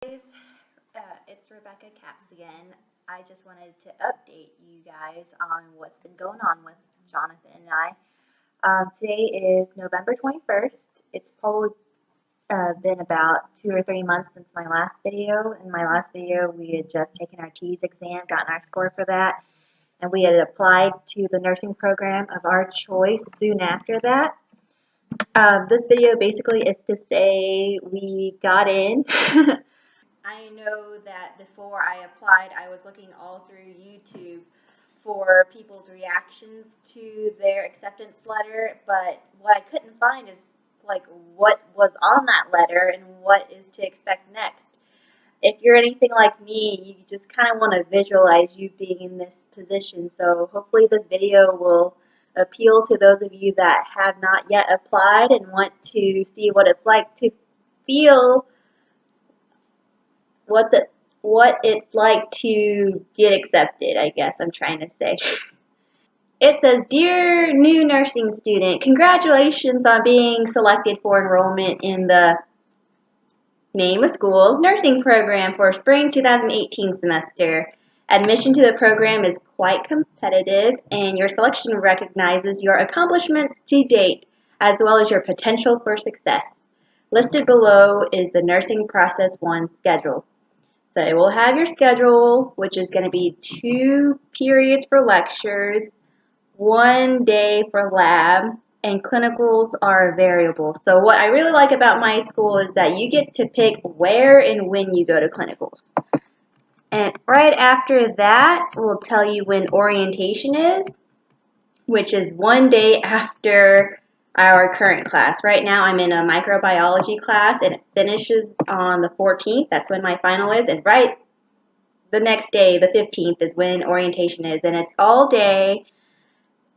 Guys, it's Rebecca Caps again. I just wanted to update you guys on what's been going on with Jonathan and I. Today is November 21st. It's probably been about 2 or 3 months since my last video. In my last video, we had just taken our TEAS exam, gotten our score for that, and we had applied to the nursing program of our choice soon after that. This video basically is to say we got in. I know that before I applied, I was looking all through YouTube for people's reactions to their acceptance letter, but what I couldn't find is like what was on that letter and what is to expect next. If you're anything like me, you just kind of want to visualize you being in this position, so hopefully this video will appeal to those of you that have not yet applied and want to see what it's like to feel what it's like to get accepted, I guess I'm trying to say. It says, "Dear new nursing student, congratulations on being selected for enrollment in the name of school nursing program for spring 2018 semester. Admission to the program is quite competitive, and your selection recognizes your accomplishments to date, as well as your potential for success. Listed below is the Nursing Process 1 schedule." So it will have your schedule, which is going to be 2 periods for lectures, 1 day for lab, and clinicals are variable. So what I really like about my school is that you get to pick where and when you go to clinicals. And right after that, we'll tell you when orientation is, which is 1 day after our current class. Right now I'm in a microbiology class and it finishes on the 14th. That's when my final is. And right the next day, the 15th, is when orientation is. And it's all day.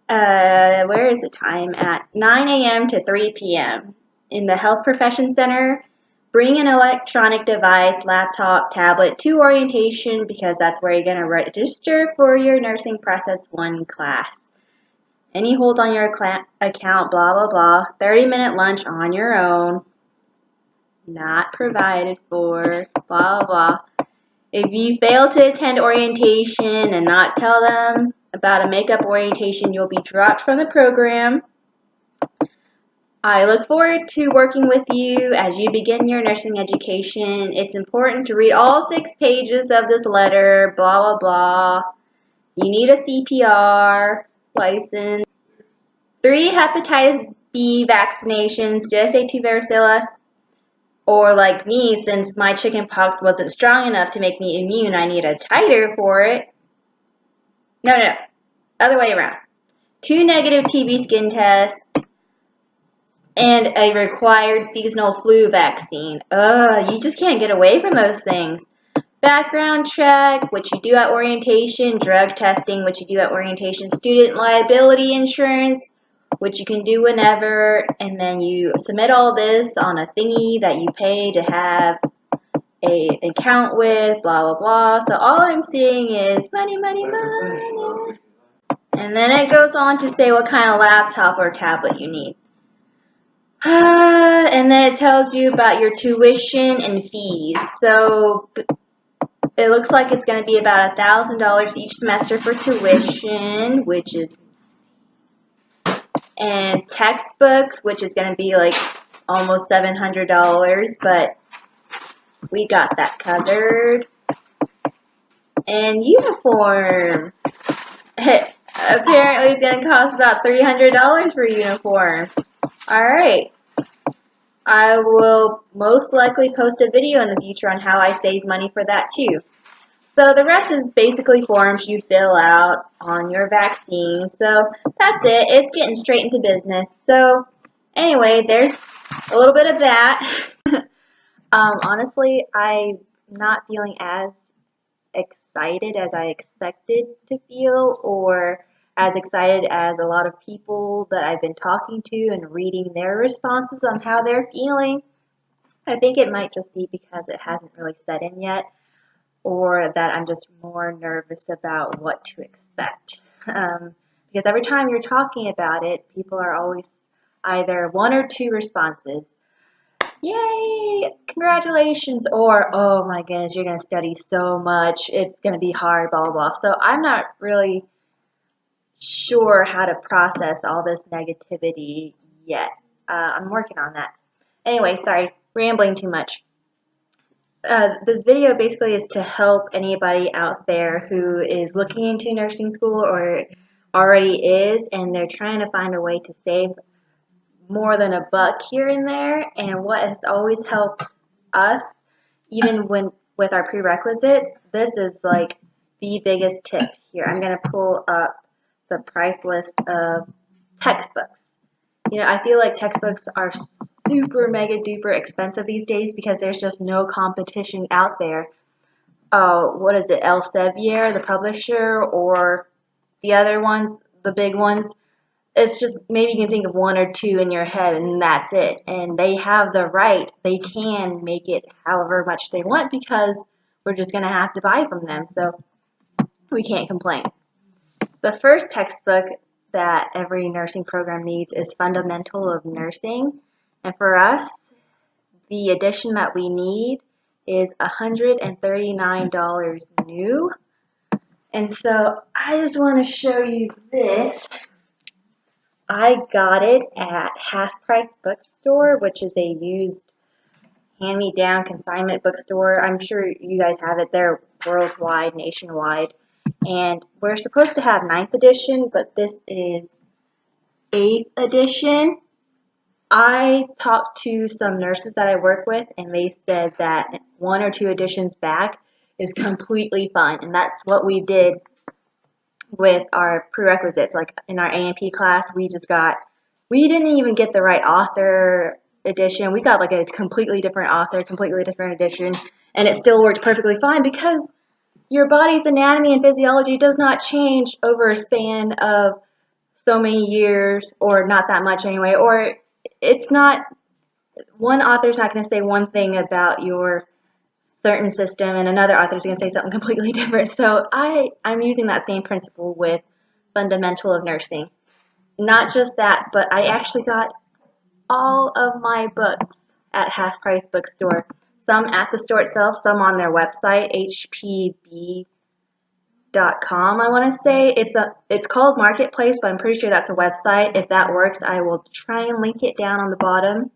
Where is the time? At 9 a.m. to 3 p.m. in the Health Profession Center. Bring an electronic device, laptop, tablet to orientation because that's where you're going to register for your Nursing Process 1 class. Any holds on your account, blah, blah, blah. 30-minute lunch on your own. Not provided for, blah, blah. If you fail to attend orientation and not tell them about a makeup orientation, you'll be dropped from the program. I look forward to working with you as you begin your nursing education. It's important to read all 6 pages of this letter, blah, blah, blah. You need a CPR license. 3 hepatitis B vaccinations. Did I say 2 varicella? Or like me, since my chickenpox wasn't strong enough to make me immune, I need a titer for it. No. Other way around. 2 negative TB skin tests and a required seasonal flu vaccine. You just can't get away from those things. Background check, which you do at orientation. Drug testing, which you do at orientation. Student liability insurance, which you can do whenever, and then you submit all this on a thingy that you pay to have an account with, blah, blah, blah. So all I'm seeing is money, money, money. And then it goes on to say what kind of laptop or tablet you need. And then it tells you about your tuition and fees. So it looks like it's going to be about $1,000 each semester for tuition, which is, and textbooks, which is going to be like almost $700, but we got that covered. And uniform. Apparently it's going to cost about $300 for uniform. Alright. I will most likely post a video in the future on how I save money for that too. So the rest is basically forms you fill out on your vaccine. So that's it. It's getting straight into business. So anyway, there's a little bit of that. Honestly, I'm not feeling as excited as I expected to feel, or as excited as a lot of people that I've been talking to and reading their responses on how they're feeling. I think it might just be because it hasn't really set in yet, or that I'm just more nervous about what to expect. Because every time you're talking about it, people are always either 1 or 2 responses. yay, congratulations, or oh my goodness, you're going to study so much, it's going to be hard, blah, blah, blah. So I'm not really sure how to process all this negativity yet. I'm working on that. Anyway, sorry, rambling too much. This video basically is to help anybody out there who is looking into nursing school or already is, and they're trying to find a way to save more than a buck here and there. And what has always helped us, even when with our prerequisites, this is like the biggest tip here. I'm going to pull up the price list of textbooks. You know, I feel like textbooks are super mega duper expensive these days because there's just no competition out there. What is it, Elsevier, the publisher, or the other ones, the big ones? It's just maybe you can think of one or two in your head and that's it. And they have the right, they can make it however much they want because we're just going to have to buy from them. So we can't complain. The first textbook that every nursing program needs is Fundamental of Nursing. And for us, the edition that we need is $139 new. And so I just want to show you this. I got it at Half Price Bookstore, which is a used hand-me-down consignment bookstore. I'm sure you guys have it. They're worldwide, nationwide. And we're supposed to have 9th edition, but this is 8th edition. I talked to some nurses that I work with, and they said that 1 or 2 editions back is completely fine. And that's what we did with our prerequisites. Like in our A&P class, we didn't even get the right author edition. We got like a completely different author, completely different edition, and it still worked perfectly fine because your body's anatomy and physiology does not change over a span of so many years, or not that much anyway, or it's not, one author's not going to say one thing about your certain system and another author's going to say something completely different. So I'm using that same principle with Fundamental of Nursing. Not just that, but I actually got all of my books at Half Price Bookstore. Some at the store itself, some on their website, hpb.com, I want to say. It's called Marketplace, but I'm pretty sure that's a website. If that works, I will try and link it down on the bottom.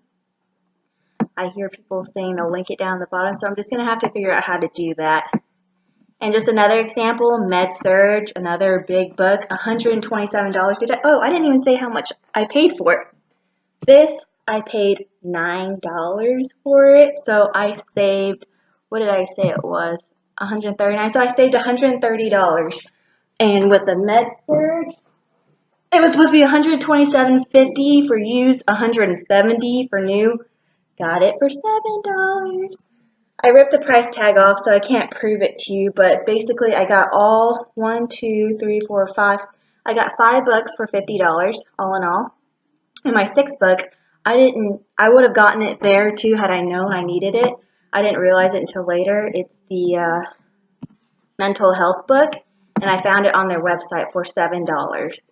I hear people saying they'll link it down at the bottom, so I'm just going to have to figure out how to do that. And just another example, Med-Surg, another big book, $127. I didn't even say how much I paid for it. This, I paid $9 for it, so I saved, what did I say it was? $139, so I saved $130. And with the Med-Surg, it was supposed to be $127.50 for used, $170 for new. Got it for $7. I ripped the price tag off, so I can't prove it to you, but basically I got all 1, 2, 3, 4, 5. I got 5 books for $50, all in all. And my 6th book, I would have gotten it there too had I known I needed it. I didn't realize it until later. It's the mental health book, and I found it on their website for $7.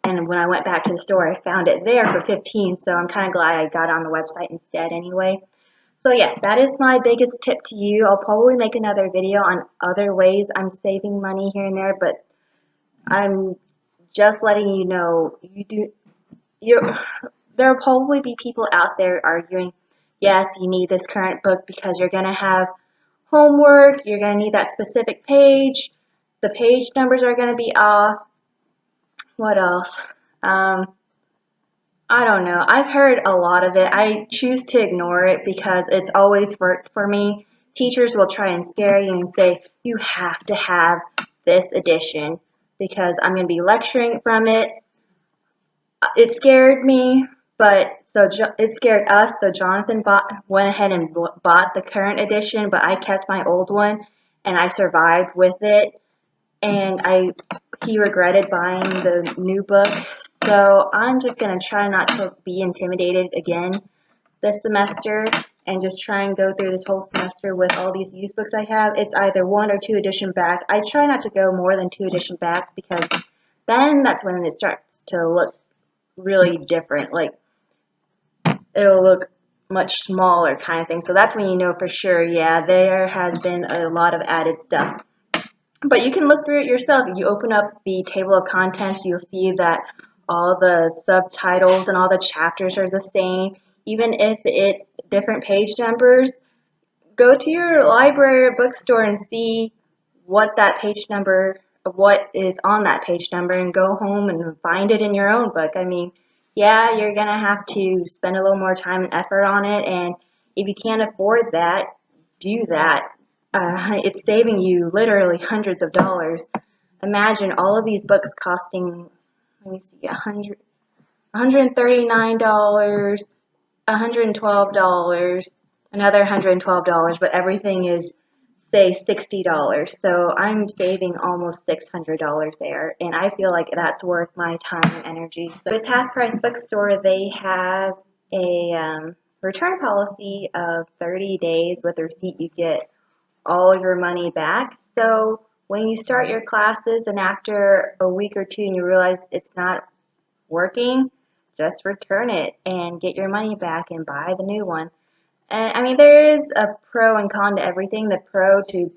And when I went back to the store, I found it there for $15, so I'm kind of glad I got it on the website instead anyway. So yes, that is my biggest tip to you. I'll probably make another video on other ways I'm saving money here and there, but I'm just letting you know there'll probably be people out there arguing, yes, you need this current book because you're going to have homework, you're going to need that specific page, the page numbers are going to be off. What else? I don't know. I've heard a lot of it. I choose to ignore it because it's always worked for me. Teachers will try and scare you and say, you have to have this edition because I'm going to be lecturing from it. It scared me, it scared us, so Jonathan went ahead and bought the current edition, but I kept my old one, and I survived with it, and he regretted buying the new book. So I'm just going to try not to be intimidated again this semester and just try and go through this whole semester with all these used books I have. It's either 1 or 2 edition back. I try not to go more than 2 edition backs because then that's when it starts to look really different. Like, it'll look much smaller kind of thing. So that's when you know for sure, yeah, there has been a lot of added stuff. But you can look through it yourself. If you open up the table of contents, you'll see that all the subtitles and all the chapters are the same. Even if it's different page numbers, go to your library or bookstore and see what that page number, what is on that page number, and go home and find it in your own book. I mean, yeah, you're going to have to spend a little more time and effort on it, and if you can't afford that, do that. It's saving you literally hundreds of dollars. Imagine all of these books costing, let me see, $139, $112, another $112, but everything is, say, $60. So I'm saving almost $600 there, and I feel like that's worth my time and energy. So with Half Price Bookstore, they have a return policy of 30 days. With a receipt, you get all your money back. So when you start your classes and after a week or two and you realize it's not working, just return it and get your money back and buy the new one. And I mean, there is a pro and con to everything. The pro to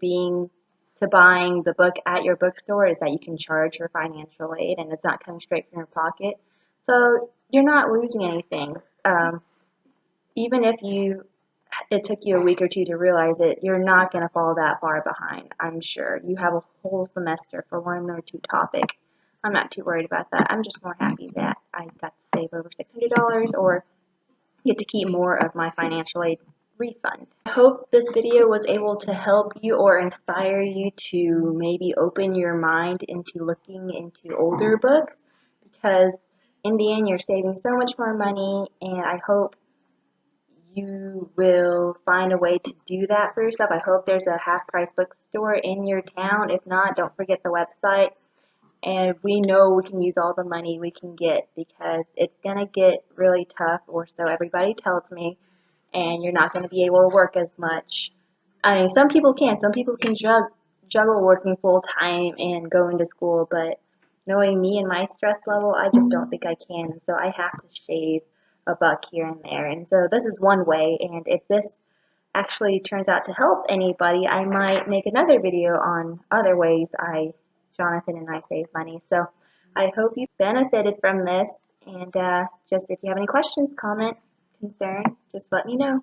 buying the book at your bookstore is that you can charge for financial aid and it's not coming straight from your pocket. So you're not losing anything. Even if it took you a week or two to realize it, you're not going to fall that far behind, I'm sure. You have a whole semester for one or two topics. I'm not too worried about that. I'm just more happy that I got to save over $600 or get to keep more of my financial aid refund. I hope this video was able to help you or inspire you to maybe open your mind into looking into older books, because in the end you're saving so much more money, and I hope you will find a way to do that for yourself. I hope there's a Half Price bookstore in your town. If not, don't forget the website. And we know we can use all the money we can get, because it's going to get really tough, or so everybody tells me, and you're not going to be able to work as much. I mean, some people can. Some people can juggle working full time and going to school, but knowing me and my stress level, I just don't think I can. So I have to shave a buck here and there. And so this is one way, and if this actually turns out to help anybody, I might make another video on other ways Jonathan and I save money. So I hope you benefited from this, and just if you have any questions, comment, concern, just let me know.